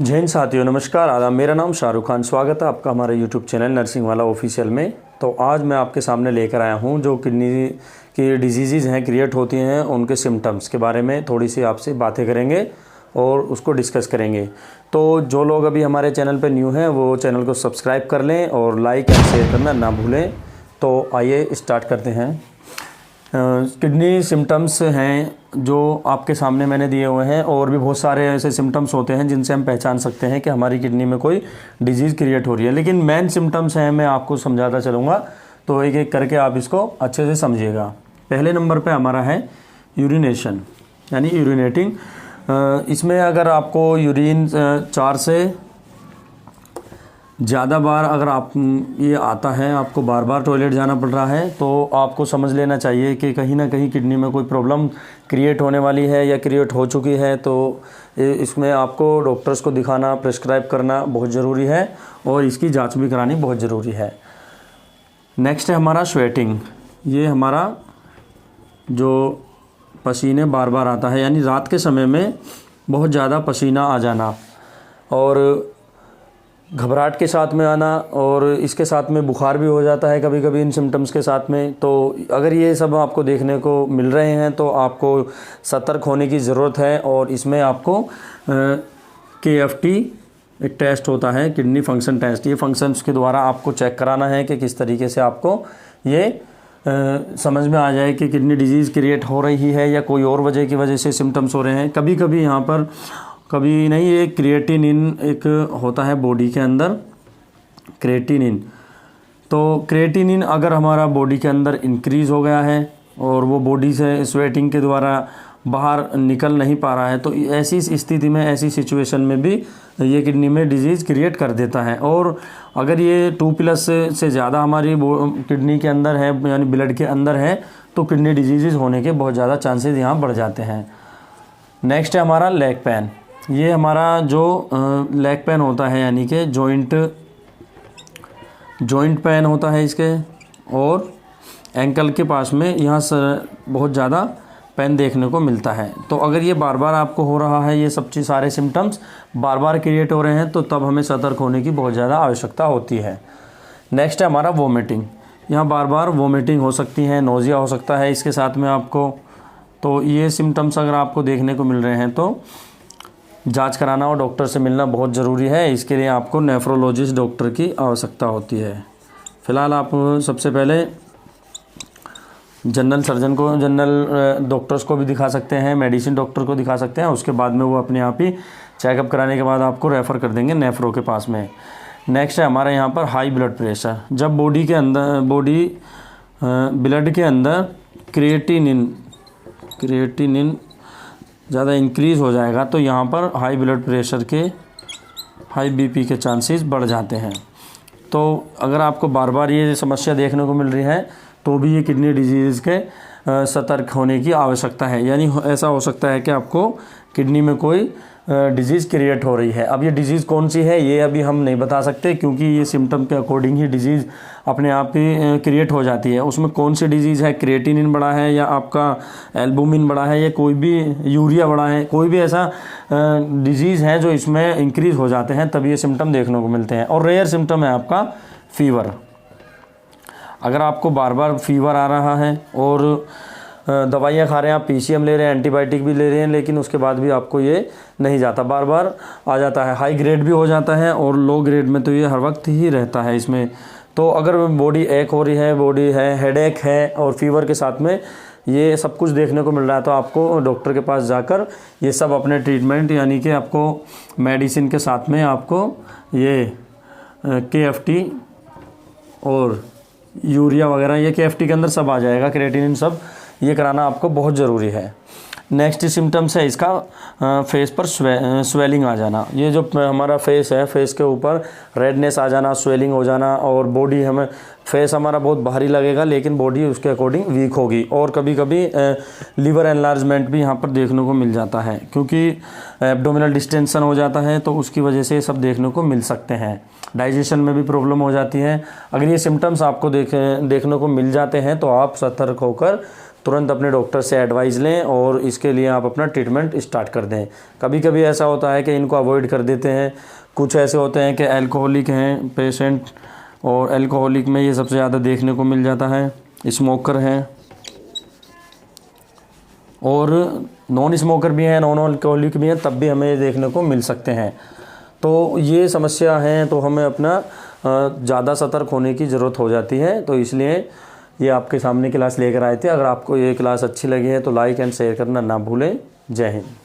जय हिंद साथियों, नमस्कार, आदाब। मेरा नाम शाहरुख खान। स्वागत है आपका हमारे यूट्यूब चैनल नर्सिंग वाला ऑफिशियल में। तो आज मैं आपके सामने लेकर आया हूं जो किडनी की डिजीज़ हैं, क्रिएट होती हैं, उनके सिम्टम्स के बारे में थोड़ी सी आपसे बातें करेंगे और उसको डिस्कस करेंगे। तो जो लोग अभी हमारे चैनल पर न्यू हैं वो चैनल को सब्सक्राइब कर लें और लाइक एंड शेयर करना ना भूलें। तो आइए स्टार्ट करते हैं। किडनी सिम्टम्स हैं जो आपके सामने मैंने दिए हुए हैं, और भी बहुत सारे ऐसे सिम्टम्स होते हैं जिनसे हम पहचान सकते हैं कि हमारी किडनी में कोई डिजीज़ क्रिएट हो रही है। लेकिन मेन सिम्टम्स हैं, मैं आपको समझाता चलूँगा, तो एक एक करके आप इसको अच्छे से समझिएगा। पहले नंबर पे हमारा है यूरिनेशन, यानी यूरिनेटिंग। इसमें अगर आपको यूरिन 4 से ज़्यादा बार अगर आप ये आता है, आपको बार बार टॉयलेट जाना पड़ रहा है, तो आपको समझ लेना चाहिए कि कहीं ना कहीं किडनी में कोई प्रॉब्लम क्रिएट होने वाली है या क्रिएट हो चुकी है। तो इसमें आपको डॉक्टर्स को दिखाना, प्रिस्क्राइब करना बहुत ज़रूरी है और इसकी जांच भी करानी बहुत ज़रूरी है। नेक्स्ट है हमारा स्वेटिंग। ये हमारा जो पसीने बार बार आता है, यानी रात के समय में बहुत ज़्यादा पसीना आ जाना और घबराहट के साथ में आना, और इसके साथ में बुखार भी हो जाता है कभी कभी इन सिम्टम्स के साथ में। तो अगर ये सब आपको देखने को मिल रहे हैं तो आपको सतर्क होने की ज़रूरत है। और इसमें आपको KFT एक टेस्ट होता है, किडनी फंक्शन टेस्ट। ये फंक्शंस के द्वारा आपको चेक कराना है कि किस तरीके से आपको ये समझ में आ जाए कि किडनी डिजीज़ क्रिएट हो रही है या कोई और वजह की वजह से सिम्टम्स हो रहे हैं। कभी कभी यहाँ पर कभी नहीं, ये क्रिएटिनिन एक होता है बॉडी के अंदर, क्रिएटिनिन। तो क्रिएटिनिन अगर हमारा बॉडी के अंदर इंक्रीज़ हो गया है और वो बॉडी से स्वेटिंग के द्वारा बाहर निकल नहीं पा रहा है, तो ऐसी स्थिति में, ऐसी सिचुएशन में भी ये किडनी में डिजीज़ क्रिएट कर देता है। और अगर ये 2+ से ज़्यादा हमारी किडनी के अंदर है, यानी ब्लड के अंदर है, तो किडनी डिजीज़ होने के बहुत ज़्यादा चांसेस यहाँ बढ़ जाते हैं। नेक्स्ट है हमारा लेग पेन। ये हमारा जो लेग पेन होता है, यानी कि जॉइंट पेन होता है इसके, और एंकल के पास में यहाँ बहुत ज़्यादा पेन देखने को मिलता है। तो अगर ये बार बार आपको हो रहा है, ये सब चीज़ सारे सिम्टम्स बार बार क्रिएट हो रहे हैं, तो तब हमें सतर्क होने की बहुत ज़्यादा आवश्यकता होती है। नेक्स्ट है हमारा वोमिटिंग। यहाँ बार बार वोमिटिंग हो सकती है, नोज़िया हो सकता है इसके साथ में आपको। तो ये सिम्टम्स अगर आपको देखने को मिल रहे हैं तो जांच कराना और डॉक्टर से मिलना बहुत ज़रूरी है। इसके लिए आपको नेफ्रोलॉजिस्ट डॉक्टर की आवश्यकता होती है। फ़िलहाल आप सबसे पहले जनरल सर्जन को, जनरल डॉक्टर्स को भी दिखा सकते हैं, मेडिसिन डॉक्टर को दिखा सकते हैं। उसके बाद में वो अपने आप ही चेकअप कराने के बाद आपको रेफ़र कर देंगे नेफ्रो के पास में। नेक्स्ट है हमारे यहाँ पर हाई ब्लड प्रेशर। जब ब्लड के अंदर क्रिएटिनिन ज़्यादा इंक्रीज़ हो जाएगा, तो यहाँ पर हाई ब्लड प्रेशर के, हाई BP के चांसेस बढ़ जाते हैं। तो अगर आपको बार बार ये समस्या देखने को मिल रही है, तो भी ये किडनी डिजीज़ के सतर्क होने की आवश्यकता है। यानी ऐसा हो सकता है कि आपको किडनी में कोई डिजीज़ क्रिएट हो रही है। अब ये डिजीज़ कौन सी है ये अभी हम नहीं बता सकते, क्योंकि ये सिम्टम के अकॉर्डिंग ही डिजीज़ अपने आप ही क्रिएट हो जाती है। उसमें कौन सी डिजीज़ है, क्रिएटिनिन बढ़ा है या आपका एल्बुमिन बढ़ा है या कोई भी यूरिया बढ़ा है, कोई भी ऐसा डिजीज़ है जो इसमें इंक्रीज़ हो जाते हैं, तब ये सिम्टम देखने को मिलते हैं। और रेयर सिम्टम है आपका फीवर। अगर आपको बार बार फीवर आ रहा है और दवाइयाँ खा रहे हैं, आप PCM ले रहे हैं, एंटीबायोटिक भी ले रहे हैं, लेकिन उसके बाद भी आपको ये नहीं जाता, बार बार आ जाता है, हाई ग्रेड भी हो जाता है और लो ग्रेड में तो ये हर वक्त ही रहता है इसमें। तो अगर बॉडी एक हो रही है, बॉडी है, हेडेक है और फीवर के साथ में ये सब कुछ देखने को मिल रहा है, तो आपको डॉक्टर के पास जाकर ये सब अपने ट्रीटमेंट, यानी कि आपको मेडिसिन के साथ में आपको ये KFT और यूरिया वगैरह, ये KFT के अंदर सब आ जाएगा, क्रिएटिनिन सब, ये कराना आपको बहुत ज़रूरी है। नेक्स्ट सिम्टम्स है इसका फेस पर स्वेलिंग आ जाना। ये जो हमारा फेस है, फेस के ऊपर रेडनेस आ जाना, स्वेलिंग हो जाना, और बॉडी हमें, फेस हमारा बहुत भारी लगेगा लेकिन बॉडी उसके अकॉर्डिंग वीक होगी। और कभी कभी लीवर एनलार्जमेंट भी यहाँ पर देखने को मिल जाता है, क्योंकि एब्डोमिनल डिस्टेंशन हो जाता है, तो उसकी वजह से ये सब देखने को मिल सकते हैं। डाइजेशन में भी प्रॉब्लम हो जाती है। अगर ये सिम्टम्स आपको देखने को मिल जाते हैं तो आप सतर्क होकर तुरंत अपने डॉक्टर से एडवाइस लें और इसके लिए आप अपना ट्रीटमेंट स्टार्ट कर दें। कभी कभी ऐसा होता है कि इनको अवॉइड कर देते हैं। कुछ ऐसे होते हैं कि अल्कोहलिक हैं पेशेंट, और अल्कोहलिक में ये सबसे ज़्यादा देखने को मिल जाता है। स्मोकर हैं और नॉन स्मोकर भी हैं, नॉन अल्कोहलिक भी हैं, तब भी हमें देखने को मिल सकते हैं। तो ये समस्या है, तो हमें अपना ज़्यादा सतर्क होने की ज़रूरत हो जाती है। तो इसलिए ये आपके सामने क्लास लेकर आए थे। अगर आपको ये क्लास अच्छी लगी है तो लाइक एंड शेयर करना ना भूलें। जय हिंद।